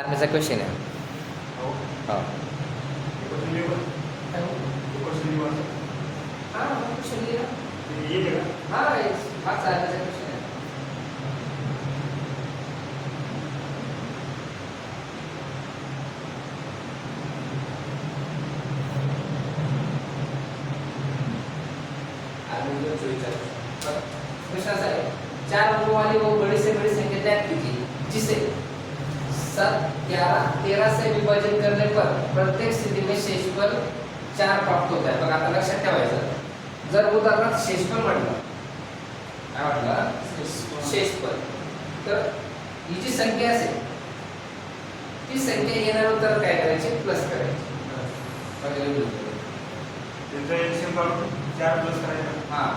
आर्मीचा question आहे. हो. हो. क्वेश्चन लिहू का? क्वेश्चन लिहू आता. हां, क्वेश्चन लिहा. ते येते का? हां, हाच आर्मीचा क्वेश्चन आहे. आर्मी जो विचार प्रश्न ऐसा है, 4 अंकों वाली वो बड़ी से बड़ी संख्या ज्ञात कीजिए जिसे 7, 11, 13 से विभाजन करने पर प्रत्येक स्थिति में शेषफल 4 प्राप्त होता है. बघा आता लक्षात ठेवायचं, जर उदाहरणार्थ शेषफल म्हटलं, काय म्हटलं शेषफल, तर ही जी संख्या असेल ती संख्या येणार उत्तर काय करायची, प्लस करायची. त्याचं एलसीएम काढून 4 प्लस करायचं. हां,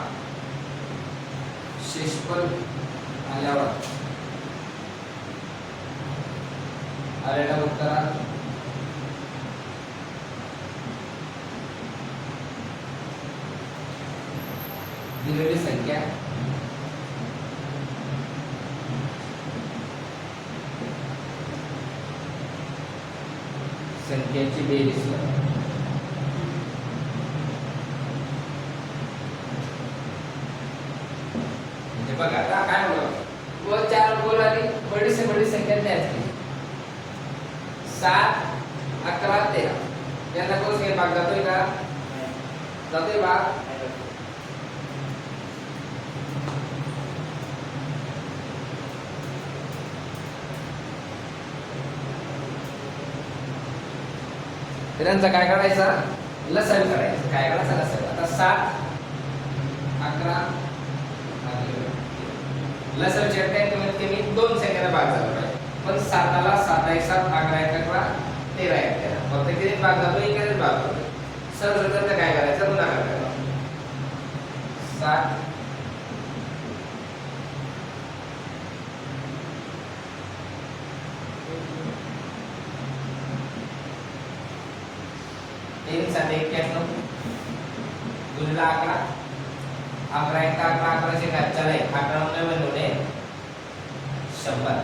शेषफल आल्यावर आलेल्या उत्तरात दिलेली संख्या संख्येची बेरीज करा. म्हणजे बघा आता काय होतं, वो 4 अंकों वाली बड़ी से बड़ी संख्या ज्ञात की 7, 11, 13 यांना कोण काही भाग जातोय का, जातोय भाग. त्यांचा काय करायचा, लसावी करायचं. काय करायचं, लसावी. आता 7, 11 लसावी काय कमीत कमी 2 सेकंदाला भाग झाला पाहिजे. पण 7ला 7 1 7 11 1 11 13 1 13 फक्त किती भाग जातो, एकाच भाग जातो. सरळ काय करायचं, गुणाकार करायचा. 7 3 7 91 गुणिले 11 11 1 11 11 से काय चला 11 99 100.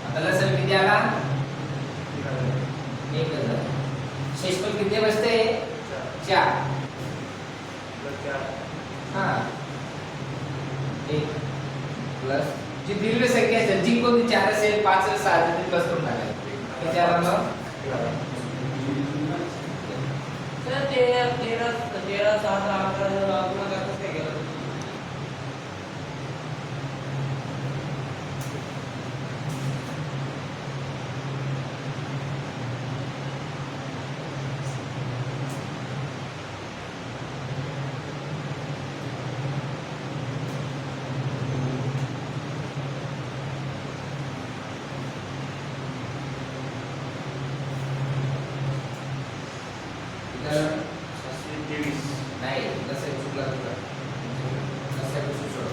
आता लसावी किती आला, 1000. शेषफल किती बसते, 4. हां, 1 प्लस जी दिलेली संख्या असेल, जी कोणती 4 असेल, 5 असेल, 6 असेल, प्लस करून टाकायचं. किती आला मग, 13 7 11 कसं काय केलं. नाही लसावी चुकला तुला, लसावी सुचव.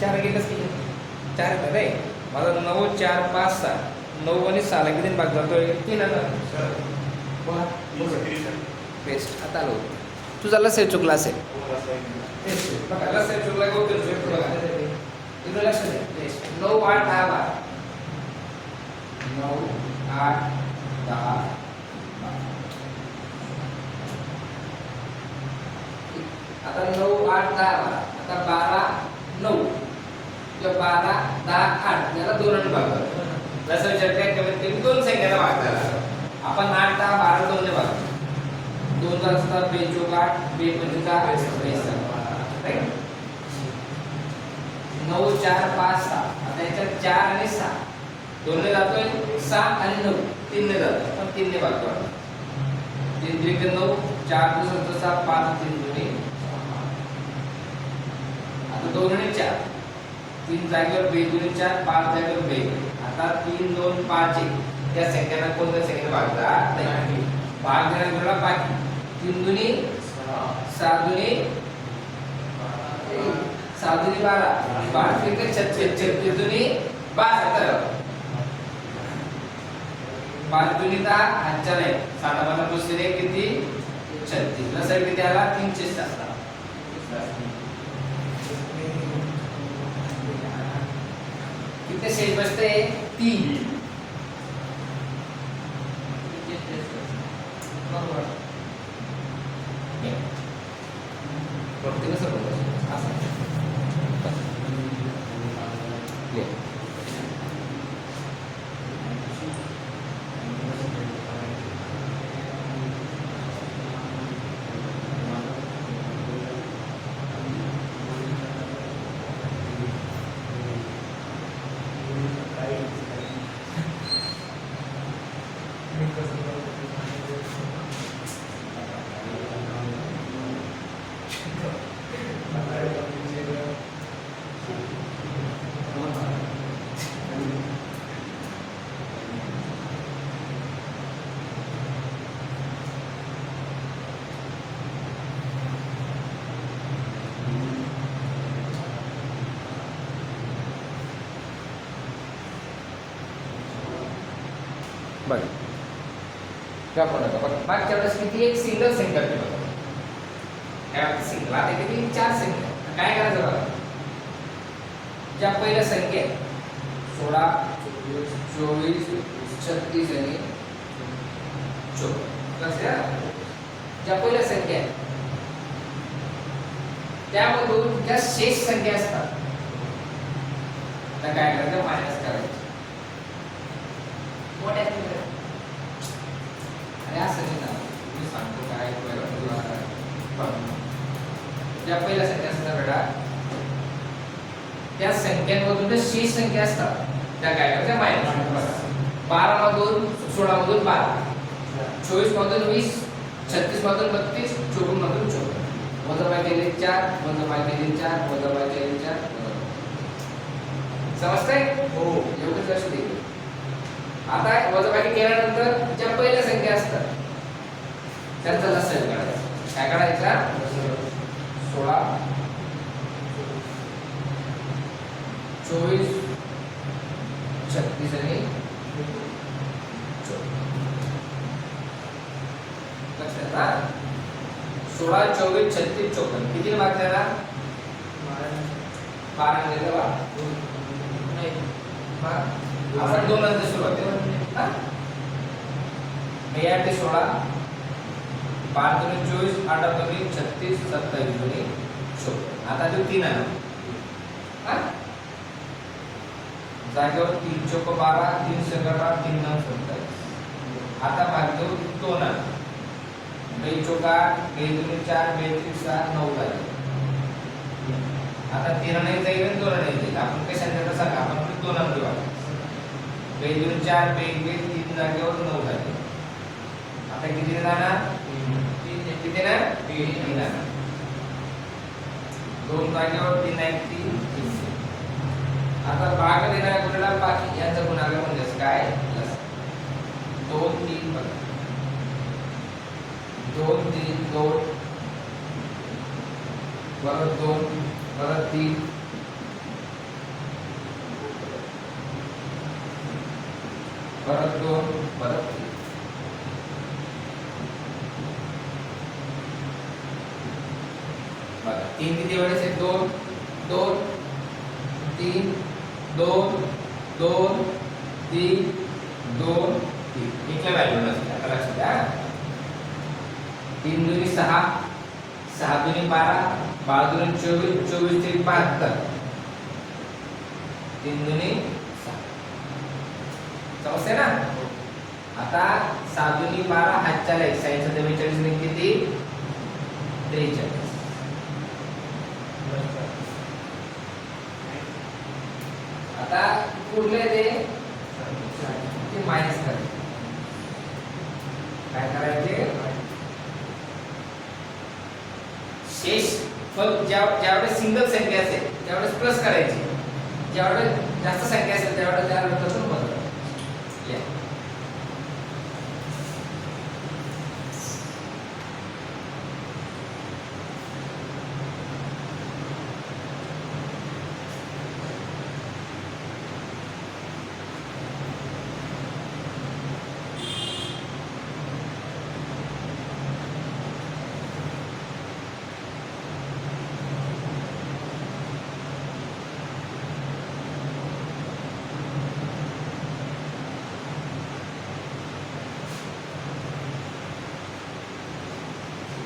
चार गेलंच की 4 रे मला 9 4 5 6 9 आणि 6 ला किती भाग जातोय, 3000. बोला बेस्ट. आता आलो तुझा लसावी चुकला असेल, बघा लसावी चुकला का उत्तर चुकलं बघा. इथं लक्ष द्या. 9 8 10 12 9 8 10 आता 9 8 10 12 आता 12 9 किंवा 12 10 8 याला 2 आणि भाग करतो. जसं विचार काय कमीत कमी 2 संख्येला भाग झाला. आपण 8 10 12 2 ने भाग 2 चा असता 2 चौक 8 2 पंचे 22 राईट. 9 4 5 6 आता याच्यात 4 आणि 6 2 ने जातोय 6 आणि 9 3 ने जातोय पण 3 ने भागतो 3 3 9 4 2 6 5 3 2 आता 2 आणि 4 3 जागेवर 2 2 4 5 जागेवर 2 आता 3 2 5 1 त्या संख्येला कोणत्या संख्येने भागला नाही भाग देण्याला बाकी 3 2 6 2 7 2 12 12 फिर 36 36 2 12 5 2 10 अच्छा नाही 7 12 दुसरे किती 36 नसेल किती आला 360 किती शेष बचते 3 बरोबर प्रत्येक कसं बोलतो असं बघा काय म्हणतो बघा मागच्या वेळेस किती एक सिंगल संख्या होती बघा काय सिंगल आता किती 4 संख्या काय करायचं बघा ज्या पहिल्या संख्या 16 24 36 आणि 24 लक्षात ज्या पहिल्या संख्या त्यामधून ज्या शेष संख्या असतात त्या काय करायचं मायनस करायचं मोठ्या आणि असं नाही ना मी सांगतो काय ज्या पहिल्या संख्या असतात बेटा त्या संख्यांमधून ज्या शेष संख्या असतात त्या काय करायच्या मायनस 12 मधून 16 मधून 12 24 मधून 20 36 मधून 32 54 मधून 54 वजाबाकी केले 4 वजाबाकी केले 4 वजाबाकी केले 4 समजतंय हो एवढंच लक्ष दे आता वजाबाकी केल्यानंतर ज्या पहिल्या संख्या असतात त्यांचा लसाअ काढायचा काय काढायचा 16 24 36 आणि 24 लक्षात हा 16 24 36 54 किती मार्क त्याला 12 दिले बा नाही आपण 2 नंतर सुरुवात करू हा मी 8 ते 16 12 दुनी 24 8 दुनी 36 27 दुनी 24 आता जो 3 आहे हा जागेवर 3 चौक 12 3 संग 18 3 9 27 आता भाग देऊ 2 आहे 2 चौक 8 2 दुनी 4 2 3 6 9 झाले आता 3 नाही जाईल आणि 2 नाही जाईल आपण कशाने देतो सांगा आपण 2 ने देऊ 2 दुनी 4 2 3 जागेवर 9 झाले आता किती जाणार 3 किती ना 3 जाणार 2 जागेवर 3 आहे 3 आता भाग देणाऱ्या गुणाला बाकी यांचा गुणाकार म्हणजे काय 2 3 बघा 2 3 2 परत 2 परत 3 परत 2 परत 3 बघा 3 किती वेळेस आहे 2 2 3 2 2 3 2 3 इथल्या व्हॅल्यू नसते आता लक्षात द्या 3 दुनी 6 6 दुनी 12 12 दुनी 24 24 3 72 3 दुनी 6 समजते ना आता 7 दुनी 12 हातच्या लेख 42 ने किती 43 आता पुढले ते काय करायचे शेष फक्त ज्यावेळेस सिंगल संख्या असेल त्यावेळेस प्लस करायची, ज्यावेळेस जास्त संख्या असेल त्यावेळेस त्या रूपातून बदलायची. या.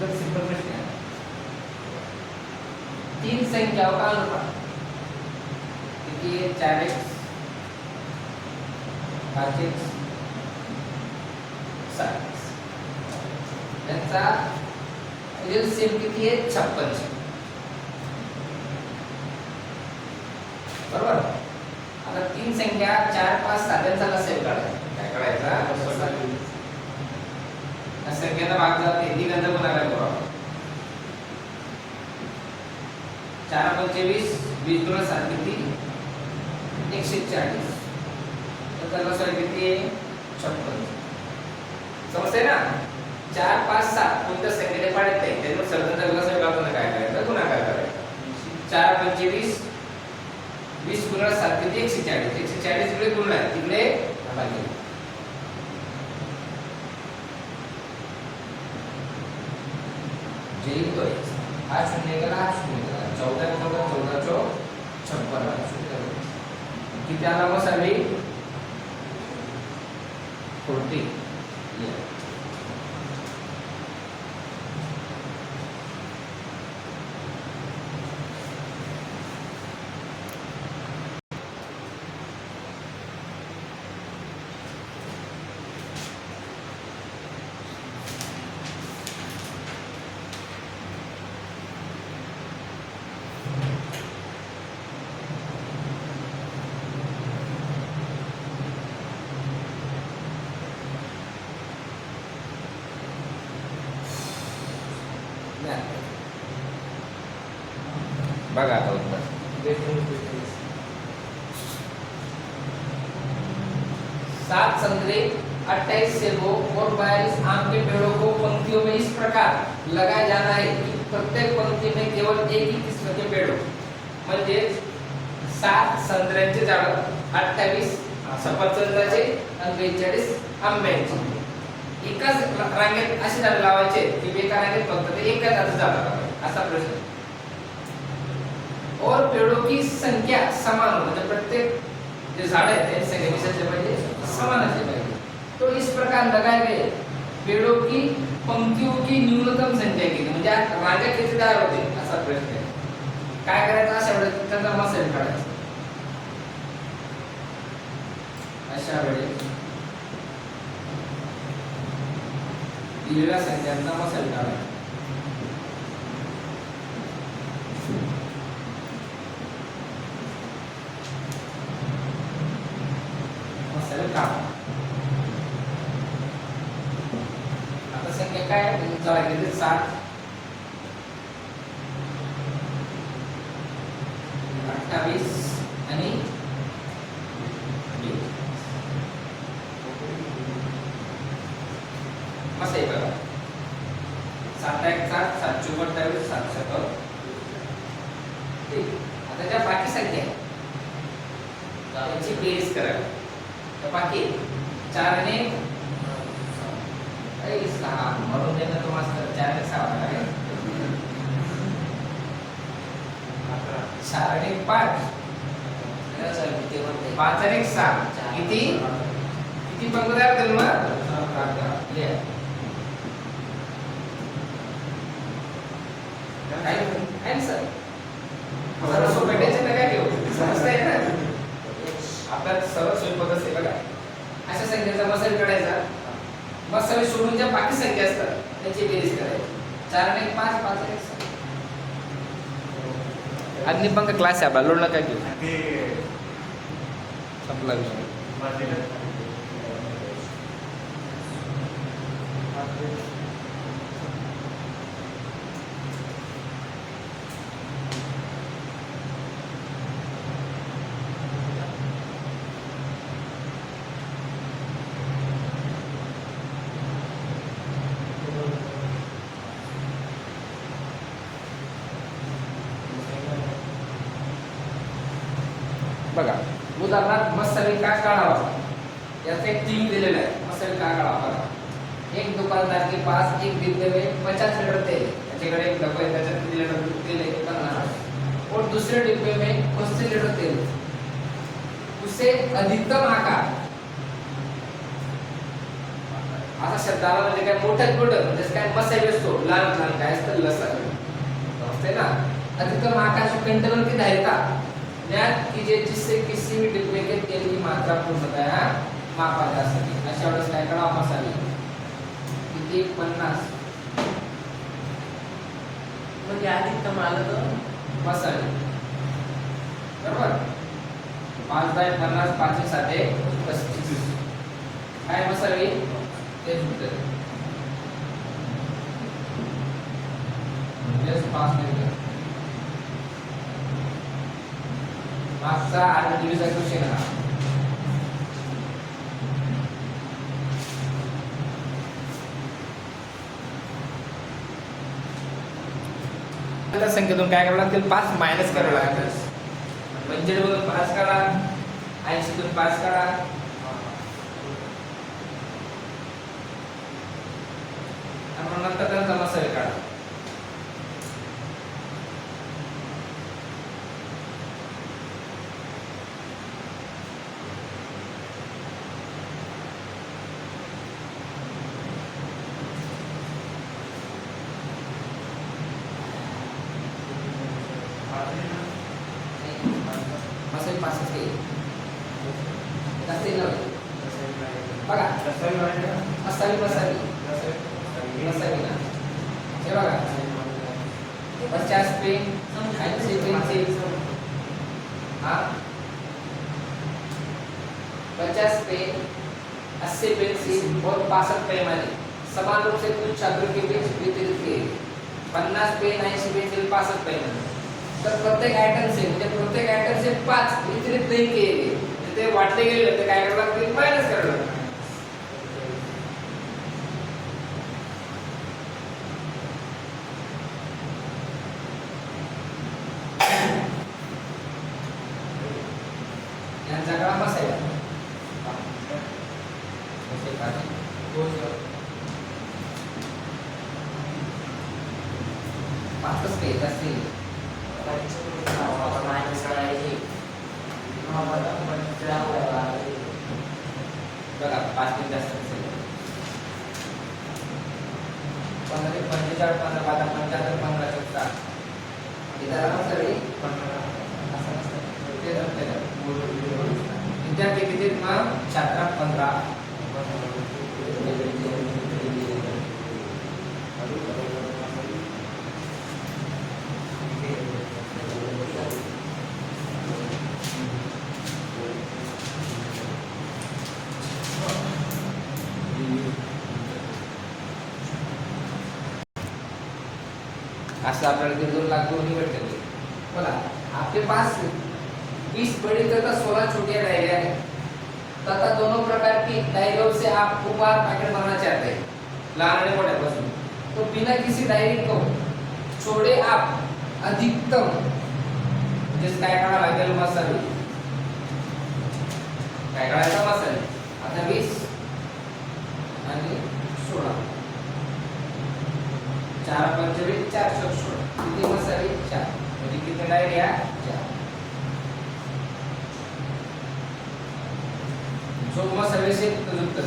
एकदम सिंपल प्रश्न आहे. तीन संख्याओं का अनुपात किती आहे? 4x 5x 7x. त्यांचा एलसीएम किती आहे? 56. बरोबर. आता तीन संख्या 4 5 7 यांचा लसाअ काढायचा. काय काढायचा? संख्येचा भाग जाते तिघांचा गुणाकार करू. 4 25 20 गुणा 7 किती? 140. तर लसाअ किती आहे? 56. समजते ना? 4 5 7 कोणत्या संख्येने पाडत नाही त्यामुळे सर्वांचा लसाअ काढताना काय करायचं? गुणाकार करायचा. 4 25 20 गुणा 7 किती? 140. 140 इकडे गुणला तिकडे भागिले. जेही तो हा शून्य गेला, हा शून्य गेला. 14 14 14 56 किती आला मग सर्वे? 40. बघा आता उत्तर. 7 संतरे 28 सेबों और 42 आम के पेड़ों को पंक्तियों में इस प्रकार लगाया जाना है कि प्रत्येक पंक्ति में केवल एक ही किस्म के पेड़ हो. म्हणजे 7 संत्र्यांचे झाड, 28 सफरचंदाचे आणि 42 आंब्याचे. एकाच रांगेत अशी झाड लावायचे की एका रांगेत फक्त ते एकाच झाड लावायचे असा प्रश्न. और पेड़ों की संख्या समान हो, मतलब प्रत्येक जो झाड़ है त्यांची संख्या किती असली पाहिजे? समान असली पाहिजे. तो इस प्रकार लगाए गए पेड़ों की पंक्तियों की न्यूनतम संख्या किती, म्हणजे रांगा किती तयार होते असा प्रश्न आहे. काय करायचं? अशा वेळेस त्याचा मसेल काढायचा. अशा वेळेस दिलेल्या संख्यांचा मसेल काढायचा. आता संख्या काय? 7 28 आणि 20. मस्त आहे बघा. 7 1 7 7 चौक 28 7 7. आता ज्या बाकी संख्या आहे त्यांची बेरीज करा. तर बाकी 4 आणि 6 म्हणून देणार तो मास्तर 4 आणि 6 आहे. 4 आणि 5 5 आणि 6 किती किती पंक्ती तयार करू मग? आन्सर सरळ सोपं टेन्शन काय घेऊ, समजतंय ना? आता सरळ सोपं कसं बघा. अशा संख्येचा मसेल काढायचा. मग सगळे सोडून ज्या बाकी संख्या असतात त्याची बेरीज करायची. 4 आणि 5 5 आणि 6. अग्निपंख क्लास आहे आपला, लोड नका घेऊ. संपला विषय. बघा उदाहरणार्थ मसाले का काढावा, याचा एक क्लिप दिलेला है, मसाले का काढावा बघा। एक दुकानदार के पास एक डिब्बे में 50 लीटर तेल है, त्याच्याकडे एक डब्बा आहे त्याच्यात किती लीटर तेल आहे 50, और दूसरे डिब्बे में 35 लीटर तेल है। उसे अधिकतम आकार, असा शब्द आला म्हणजे काय मोठ्यात मोठं म्हणजे काय मसाले असतो, लहान लहान काय असतं लसण असते ना, अधिकतम आकार जो कंटेनर की धारिता ज्ञात कीजिए जिससे किसी भी डिब्बे के तेल की मात्रा पूर्णतः मापा जा सके। अशा वेळेस काय करावं, मसाले किती 50 म्हणजे अधिकतम आलं तर मसाले बरोबर 5 बाय 50 5 7 35 काय मसाले तेच होते जस्ट 5 मिनिट मागचा आणि डिव्हिजन क्वेश्चन आहे आता संख्येतून काय करावं लागतील 5 मायनस करावं लागतील म्हणजे बघून 5 काढा 80 तून 5 काढा आपण नंतर त्यांचा मसाले काढा मसाले 5 असते जास्त येईल बघा मसाले मसाले मसाले ना हे बघा 50 पे 80 पे हाँ 50 पे 80 पेंसिल और 65 पैमाने समान रूप से कुछ छात्रों के बीच वितरित किए 50 पेन 80 पेंसिल 65 पैमाने तर प्रत्येक आयटम से म्हणजे प्रत्येक आयटम से 5 वितरित नहीं किए गए ते वाटले गेले तर काय करावं लागतील मायनस करावं लागतील यांचा काळ मसाला पाचच पेज असतील बघा 5 पेज जास्त असेल 15 45 15 15 75 15 14 इधर हम सगळे असं नसतं ते जमते विद्यार्थी किती मग छात्र 15 असं आपल्याला 2 लाख दोन्ही भेटते बोला आपके पास 20 बड़ी तथा 16 छोटी डायरियां हैं तथा दोनों प्रकार की डायरियों से आप उपहार पैकेट बनाना चाहते हैं लाने मोटे पासून तो बिना किसी डायरी को छोड़े आप अधिकतम जिस काय काढा लागेल मसाले काय काढायचा मसाले आता 20 आणि 16 4 पंचवीस 4 16 किती मसाले 4 म्हणजे किती डायरिया 4 जो मसाले से उत्तर